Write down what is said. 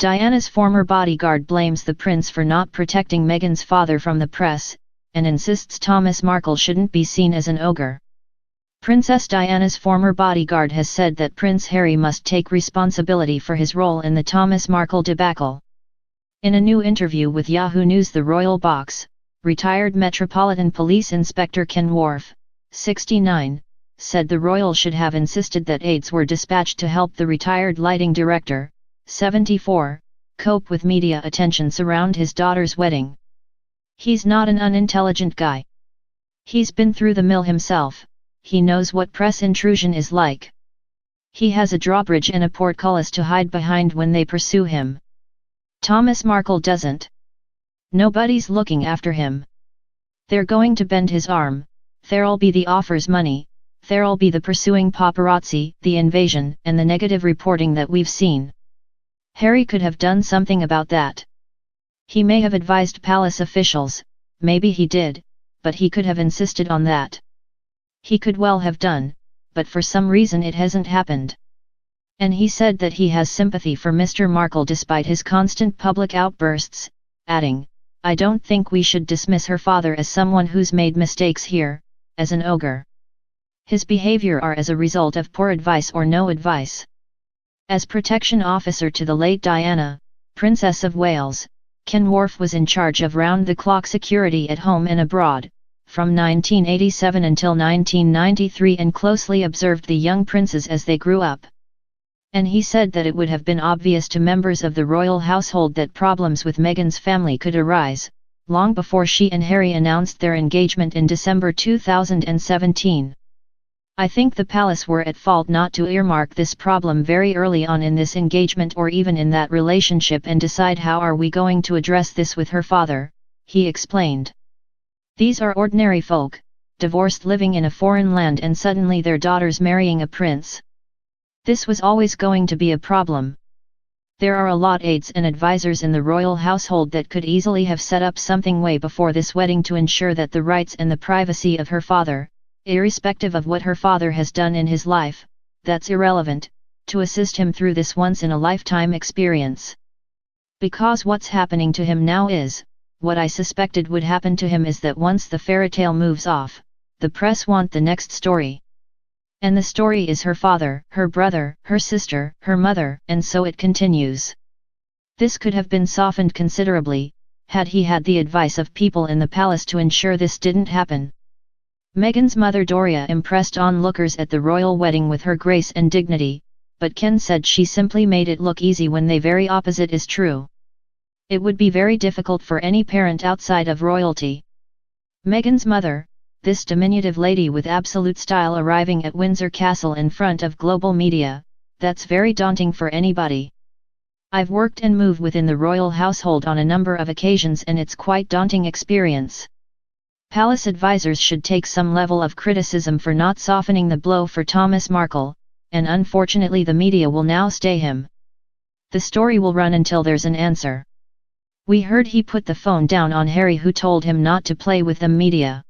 Diana's former bodyguard blames the prince for not protecting Meghan's father from the press, and insists Thomas Markle shouldn't be seen as an ogre. Princess Diana's former bodyguard has said that Prince Harry must take responsibility for his role in the Thomas Markle debacle. In a new interview with Yahoo News, the Royal Box, retired Metropolitan Police Inspector Ken Wharf, 69, said the royal should have insisted that aides were dispatched to help the retired lighting director, 74, cope with media attention around his daughter's wedding. He's not an unintelligent guy. He's been through the mill himself, he knows what press intrusion is like. He has a drawbridge and a portcullis to hide behind when they pursue him. Thomas Markle doesn't. Nobody's looking after him. They're going to bend his arm, there'll be the offers money, there'll be the pursuing paparazzi, the invasion, and the negative reporting that we've seen. Harry could have done something about that. He may have advised palace officials, maybe he did, but he could have insisted on that. He could well have done, but for some reason it hasn't happened. And he said that he has sympathy for Mr. Markle despite his constant public outbursts, adding, "I don't think we should dismiss her father as someone who's made mistakes here, as an ogre. His behavior are as a result of poor advice or no advice." As protection officer to the late Diana, Princess of Wales, Ken Wharf was in charge of round-the-clock security at home and abroad, from 1987 until 1993, and closely observed the young princes as they grew up. And he said that it would have been obvious to members of the royal household that problems with Meghan's family could arise, long before she and Harry announced their engagement in December 2017. "I think the palace were at fault not to earmark this problem very early on in this engagement or even in that relationship and decide how are we going to address this with her father," he explained. "These are ordinary folk, divorced, living in a foreign land, and suddenly their daughter's marrying a prince. This was always going to be a problem. There are a lot aides and advisors in the royal household that could easily have set up something way before this wedding to ensure that the rights and the privacy of her father, irrespective of what her father has done in his life, that's irrelevant, to assist him through this once-in-a-lifetime experience. Because what's happening to him now is, what I suspected would happen to him, is that once the fairytale moves off, the press want the next story. And the story is her father, her brother, her sister, her mother, and so it continues. This could have been softened considerably, had he had the advice of people in the palace to ensure this didn't happen." Meghan's mother Doria impressed onlookers at the royal wedding with her grace and dignity, but Ken said she simply made it look easy when the very opposite is true. It would be very difficult for any parent outside of royalty. Meghan's mother, this diminutive lady with absolute style, arriving at Windsor Castle in front of global media, that's very daunting for anybody. "I've worked and moved within the royal household on a number of occasions and it's quite daunting experience. Palace advisors should take some level of criticism for not softening the blow for Thomas Markle, and unfortunately the media will now stay him. The story will run until there's an answer. We heard he put the phone down on Harry, who told him not to play with the media.